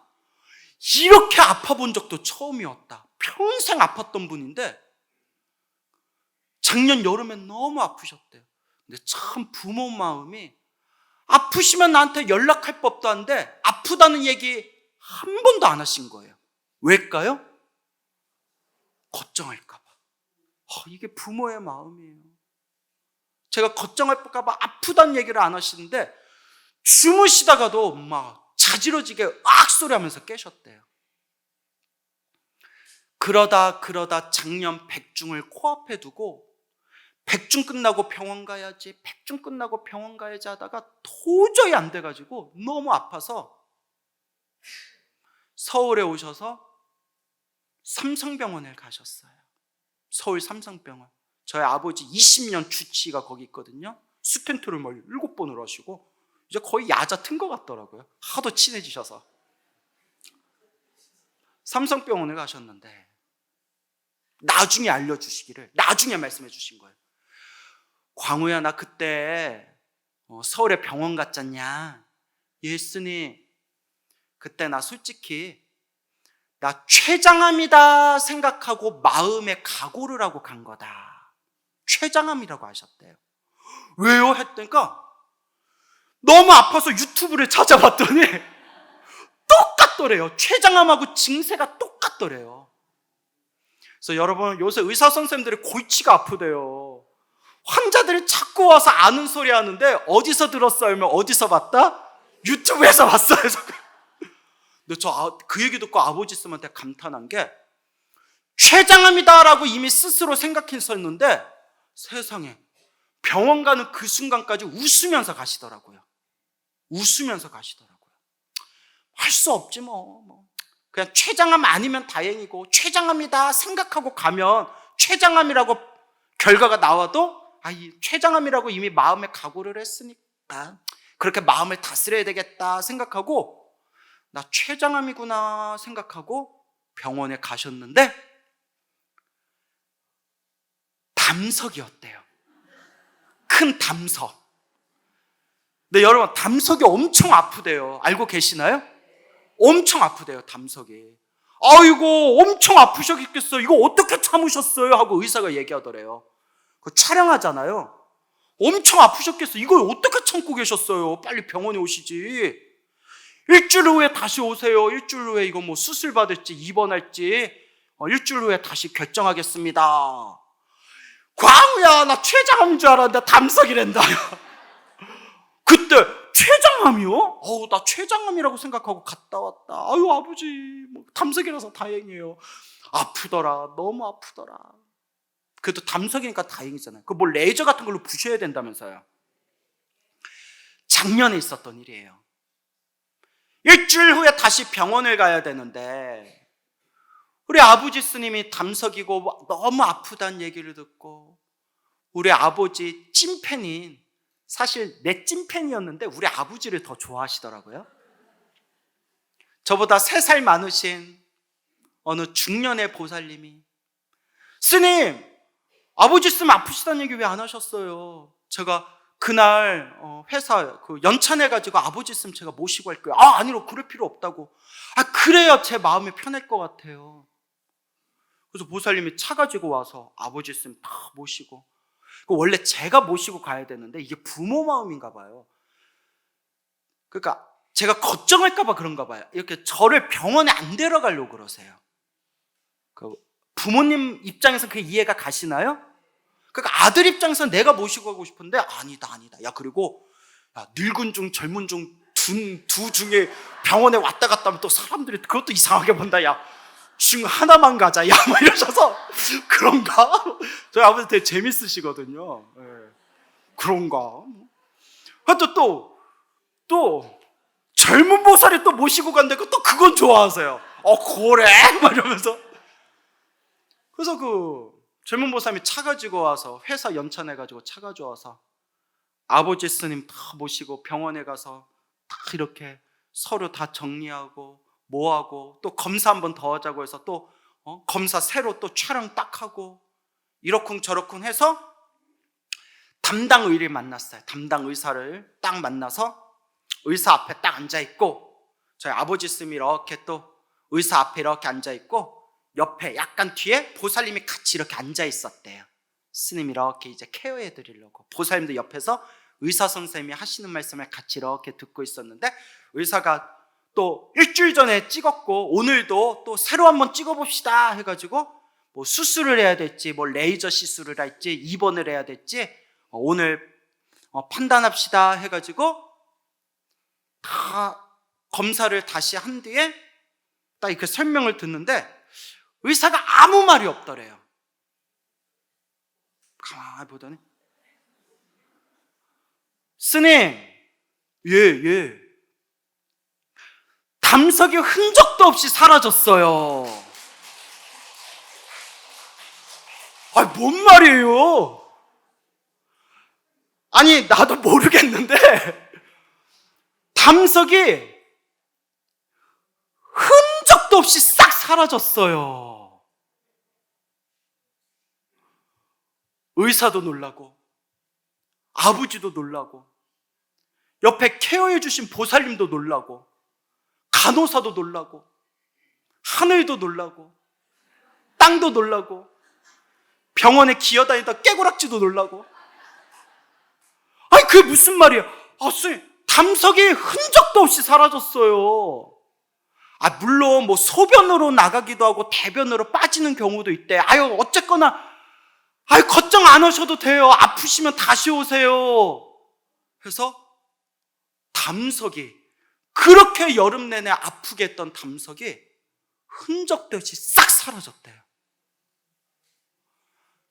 이렇게 아파 본 적도 처음이었다. 평생 아팠던 분인데 작년 여름에 너무 아프셨대요. 근데 참 부모 마음이 아프시면 나한테 연락할 법도 한데 아프다는 얘기 한 번도 안 하신 거예요. 왜일까요? 걱정할까 봐. 이게 부모의 마음이에요. 제가 걱정할까 봐 아프다는 얘기를 안 하시는데 주무시다가도 막 자지러지게 으악 소리 하면서 깨셨대요. 그러다 작년 백중을 코앞에 두고 백중 끝나고 병원 가야지, 백중 끝나고 병원 가야지 하다가 도저히 안 돼가지고 너무 아파서 서울에 오셔서 삼성병원에 가셨어요. 서울 삼성병원. 저희 아버지 20년 주치의가 거기 있거든요. 스텐트를 막 7번을 하시고 이제 거의 야자 튼 것 같더라고요. 하도 친해지셔서. 삼성병원에 가셨는데 나중에 알려주시기를, 나중에 말씀해 주신 거예요. 광우야, 나 그때 서울에 병원 갔잖냐. 예수님, 그때 나 솔직히 나 췌장암이다 생각하고 마음에 각오를 하고 간 거다. 췌장암이라고 하셨대요. 왜요? 했더니까 너무 아파서 유튜브를 찾아봤더니 똑같더래요. 췌장암하고 증세가 똑같더래요. 그래서 여러분, 요새 의사 선생님들이 골치가 아프대요. 환자들이 자꾸 와서 아는 소리 하는데 어디서 들었어요? 하면 어디서 봤다? 유튜브에서 봤어요. 근데 저 그 얘기 듣고 아버지 있으면 감탄한 게 췌장암이다라고 이미 스스로 생각했었는데 세상에 병원 가는 그 순간까지 웃으면서 가시더라고요. 웃으면서 가시더라고요. 할 수 없지 뭐. 그냥 췌장암 아니면 다행이고 췌장암이다 생각하고 가면 췌장암이라고 결과가 나와도 이 췌장암이라고 이미 마음에 각오를 했으니까 그렇게 마음을 다스려야 되겠다 생각하고 나 췌장암이구나 생각하고 병원에 가셨는데 담석이었대요. 큰 담석. 근데 여러분, 담석이 엄청 아프대요. 알고 계시나요? 엄청 아프대요, 담석이. 아이고 엄청 아프셨겠어요. 이거 어떻게 참으셨어요? 하고 의사가 얘기하더래요. 그 촬영하잖아요. 엄청 아프셨겠어요. 이걸 어떻게 참고 계셨어요? 빨리 병원에 오시지. 일주일 후에 다시 오세요. 일주일 후에 이거 뭐 수술 받을지 입원할지 일주일 후에 다시 결정하겠습니다. 광우야, 나 췌장암인 줄 알았는데 담석이란다. 그때 췌장암이요? 나 췌장암이라고 생각하고 갔다 왔다. 아유 아버지, 뭐 담석이라서 다행이에요. 아프더라, 너무 아프더라. 그래도 담석이니까 다행이잖아요. 그 뭐 레이저 같은 걸로 부셔야 된다면서요. 작년에 있었던 일이에요. 일주일 후에 다시 병원을 가야 되는데 우리 아버지 스님이 담석이고 너무 아프다는 얘기를 듣고 우리 아버지 찐팬인, 사실 내 찐팬이었는데 우리 아버지를 더 좋아하시더라고요. 저보다 3살 많으신 어느 중년의 보살님이 스님, 아버지 스님 아프시다는 얘기 왜 안 하셨어요? 제가 그날 회사 연찬해가지고 아버지 스님 제가 모시고 할게요. 아니요, 그럴 필요 없다고. 그래야 제 마음이 편할 것 같아요. 그래서 보살님이 차 가지고 와서 아버지 스님 다 모시고, 원래 제가 모시고 가야 되는데 이게 부모 마음인가 봐요. 그러니까 제가 걱정할까 봐 그런가 봐요. 이렇게 저를 병원에 안 데려가려고 그러세요. 부모님 입장에서 그게 이해가 가시나요? 그러니까 아들 입장에서 내가 모시고 가고 싶은데 아니다. 야, 그리고 늙은 중 젊은 중 두 중에 병원에 왔다 갔다 하면 또 사람들이 그것도 이상하게 본다. 야, 중 하나만 가자. 야, 뭐 이러셔서 그런가? 저희 아버지 되게 재밌으시거든요. 네. 그런가? 또 젊은 보살이 또 모시고 간데 또 그건 좋아하세요. 그래? 막 이러면서. 그래서 그 젊은 보살님이 차 가지고 와서 회사 연찬해가지고 차 가지고 와서 아버지 스님 다 모시고 병원에 가서 다 이렇게 서류 다 정리하고 뭐하고 또 검사 한번 더 하자고 해서 또 검사 새로 또 촬영 딱 하고 이러쿵저러쿵 해서 담당 의를 만났어요. 담당 의사를 딱 만나서 의사 앞에 딱 앉아있고, 저희 아버지 스님이 이렇게 또 의사 앞에 이렇게 앉아있고 옆에 약간 뒤에 보살님이 같이 이렇게 앉아있었대요. 스님이 이렇게 이제 케어해 드리려고. 보살님도 옆에서 의사 선생님이 하시는 말씀을 같이 이렇게 듣고 있었는데, 의사가 또 일주일 전에 찍었고 오늘도 또 새로 한번 찍어봅시다 해가지고 뭐 수술을 해야 될지 뭐 레이저 시술을 할지 입원을 해야 될지 오늘 판단합시다 해가지고 다 검사를 다시 한 뒤에 딱 이렇게 설명을 듣는데 의사가 아무 말이 없더래요. 가만히 보더니 스님, 예, 담석이 흔적도 없이 사라졌어요. 뭔 말이에요? 아니, 나도 모르겠는데 담석이 흔적도 없이 싹 사라졌어요. 의사도 놀라고 아버지도 놀라고 옆에 케어해 주신 보살님도 놀라고 간호사도 놀라고 하늘도 놀라고 땅도 놀라고 병원에 기어다니다 깨고락지도 놀라고. 그게 무슨 말이야? 선생님, 담석이 흔적도 없이 사라졌어요. 물론 뭐 소변으로 나가기도 하고 대변으로 빠지는 경우도 있대. 어쨌거나 걱정 안 하셔도 돼요. 아프시면 다시 오세요. 그래서 담석이, 그렇게 여름 내내 아프게 했던 담석이 흔적도 없이 싹 사라졌대요.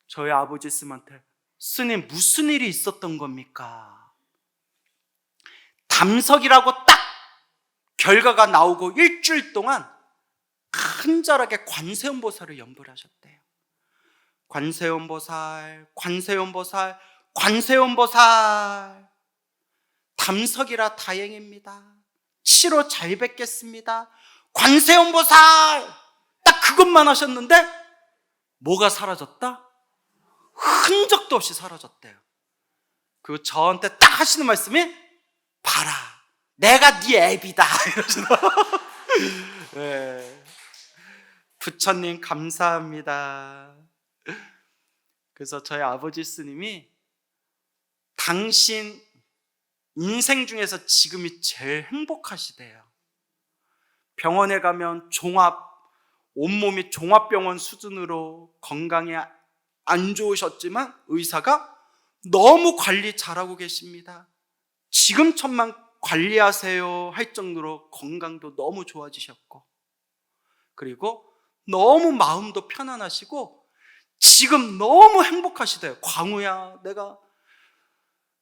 저희 아버지 스님한테 스님 무슨 일이 있었던 겁니까? 담석이라고 딱 결과가 나오고 일주일 동안 간절하게 관세음보살을 염불 하셨대요. 관세음보살, 담석이라 다행입니다. 치료 잘 뵙겠습니다. 관세음보살, 딱 그것만 하셨는데 뭐가 사라졌다? 흔적도 없이 사라졌대요. 그리고 저한테 딱 하시는 말씀이 봐라, 내가 네 애비다 이러시나. 네. 부처님 감사합니다. 그래서 저희 아버지 스님이 당신 인생 중에서 지금이 제일 행복하시대요. 병원에 가면 온몸이 종합병원 수준으로 건강에 안 좋으셨지만 의사가 너무 관리 잘하고 계십니다. 지금처럼 관리하세요 할 정도로 건강도 너무 좋아지셨고, 그리고 너무 마음도 편안하시고 지금 너무 행복하시대요. 광우야,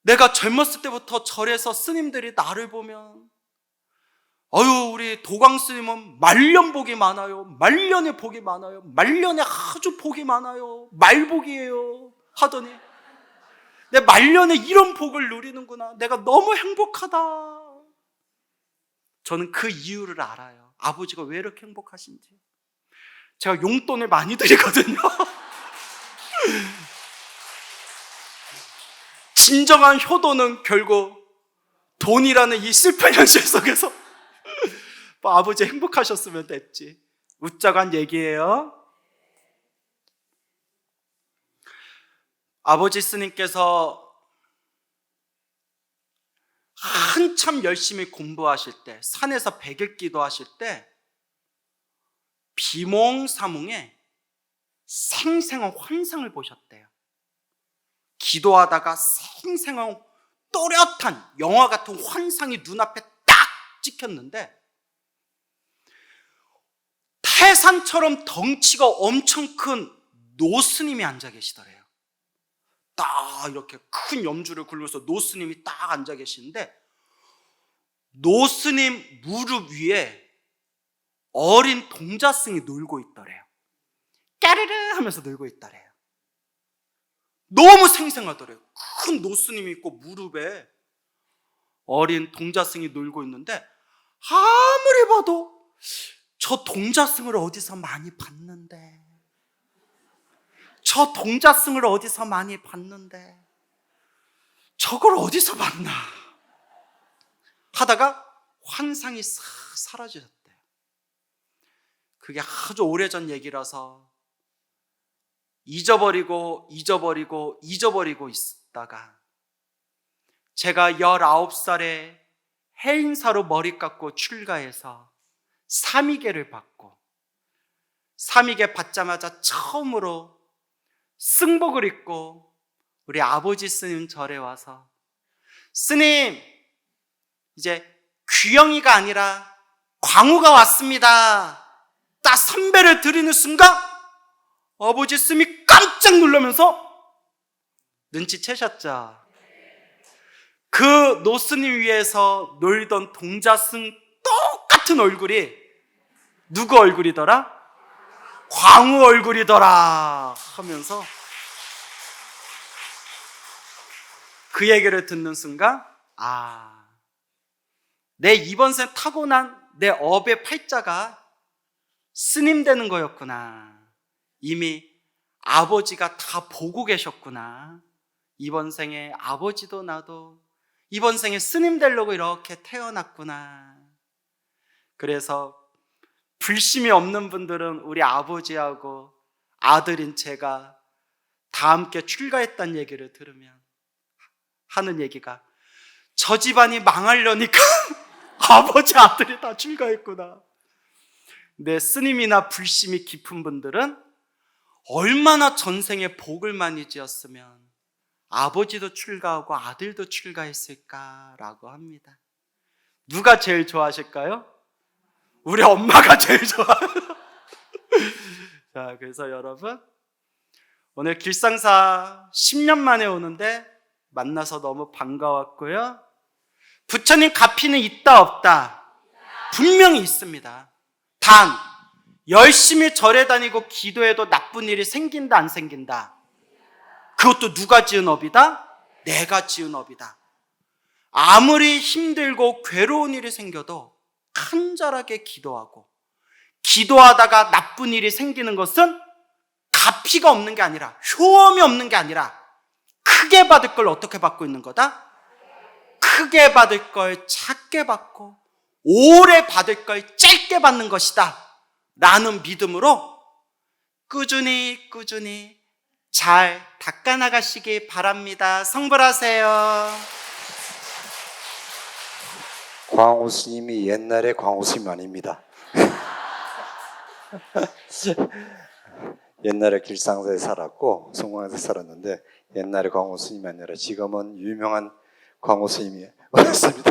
내가 젊었을 때부터 절에서 스님들이 나를 보면 아유, 우리 도광 스님은 말년 복이 많아요. 말년에 복이 많아요. 말년에 아주 복이 많아요. 말복이에요. 하더니 내 말년에 이런 복을 누리는구나. 내가 너무 행복하다. 저는 그 이유를 알아요. 아버지가 왜 이렇게 행복하신지. 제가 용돈을 많이 드리거든요. 진정한 효도는 결국 돈이라는 이 슬픈 현실 속에서 아버지 행복하셨으면 됐지. 웃자고 한 얘기예요. 아버지 스님께서 한참 열심히 공부하실 때, 산에서 백일 기도하실 때 비몽사몽에 생생한 환상을 보셨대요. 기도하다가 생생한 또렷한 영화 같은 환상이 눈앞에 딱 찍혔는데, 태산처럼 덩치가 엄청 큰 노스님이 앉아 계시더래요. 딱 이렇게 큰 염주를 굴면서 노스님이 딱 앉아 계시는데, 노스님 무릎 위에 어린 동자승이 놀고 있더래요. 까르르 하면서 놀고 있더래요. 너무 생생하더래요. 큰 노스님이 있고 무릎에 어린 동자승이 놀고 있는데, 아무리 봐도 저 동자승을 어디서 많이 봤는데, 저 동자승을 어디서 많이 봤는데, 저걸 어디서 봤나 하다가 환상이 싹 사라지셨대요. 그게 아주 오래전 얘기라서 잊어버리고 있다가 제가 19살에 해인사로 머리 깎고 출가해서 삼위계를 받고, 삼위계 받자마자 처음으로 승복을 입고 우리 아버지 스님 절에 와서, 스님, 이제 귀영이가 아니라 광우가 왔습니다, 딱 선배를 드리는 순간 아버지 스님이 깜짝 놀라면서, 눈치채셨죠? 그 노스님 위에서 놀던 동자승 똑같은 얼굴이 누구 얼굴이더라? 광우 얼굴이더라 하면서 그 얘기를 듣는 순간, 내 이번 생 타고난 내 업의 팔자가 스님 되는 거였구나. 이미 아버지가 다 보고 계셨구나. 이번 생에 아버지도 나도 이번 생에 스님 되려고 이렇게 태어났구나. 그래서 불심이 없는 분들은 우리 아버지하고 아들인 제가 다 함께 출가했다는 얘기를 들으면 하는 얘기가, 저 집안이 망하려니까 아버지 아들이 다 출가했구나. 내 스님이나 불심이 깊은 분들은 얼마나 전생에 복을 많이 지었으면 아버지도 출가하고 아들도 출가했을까라고 합니다. 누가 제일 좋아하실까요? 우리 엄마가 제일 좋아요. 자, 그래서 여러분, 오늘 길상사 10년 만에 오는데 만나서 너무 반가웠고요. 부처님 가피는 있다 없다? 분명히 있습니다. 단 열심히 절에 다니고 기도해도 나쁜 일이 생긴다 안 생긴다? 그것도 누가 지은 업이다? 내가 지은 업이다. 아무리 힘들고 괴로운 일이 생겨도 간절하게 기도하고, 기도하다가 나쁜 일이 생기는 것은 가피가 없는 게 아니라, 효험이 없는 게 아니라 크게 받을 걸 어떻게 받고 있는 거다? 크게 받을 걸 작게 받고 오래 받을 걸 짧게 받는 것이다 라는 믿음으로 꾸준히 잘 닦아나가시기 바랍니다. 성불하세요. 광호 스님이 옛날에 광호 스님 아닙니다. 옛날에 길상사에 살았고 송광에서 살았는데 옛날에 광호 스님이 아니라 지금은 유명한 광호 스님이 왔습니다.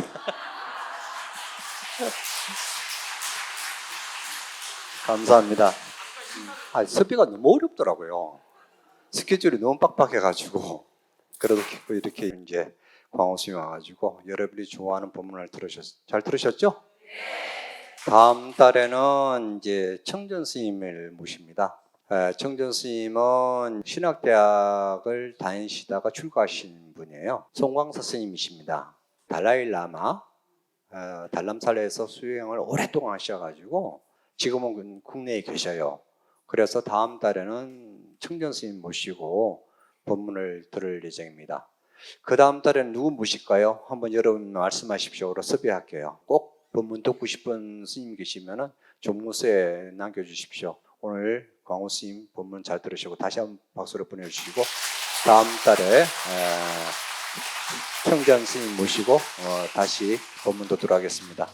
감사합니다. 섭외가 너무 어렵더라고요. 스케줄이 너무 빡빡해가지고 그래도 이렇게 이제 광호 스님 와가지고 여러분이 좋아하는 본문을 잘 들으셨죠? 다음 달에는 이제 청전 스님을 모십니다. 청전 스님은 신학대학을 다니시다가 출가하신 분이에요. 송광사 스님이십니다. 달라일라마 달람살레에서 수행을 오랫동안 하셔가지고 지금은 국내에 계셔요. 그래서 다음 달에는 청전 스님 모시고 법문을 들을 예정입니다. 그 다음 달에는 누구 모실까요? 한번 여러분 말씀하십시오. 그럼 섭외할게요. 꼭 법문 듣고 싶은 스님 계시면은 종무서에 남겨주십시오. 오늘 광호 스님 법문 잘 들으시고 다시 한번 박수를 보내주시고 다음 달에 청전 스님 모시고 다시 법문 듣도록 하겠습니다.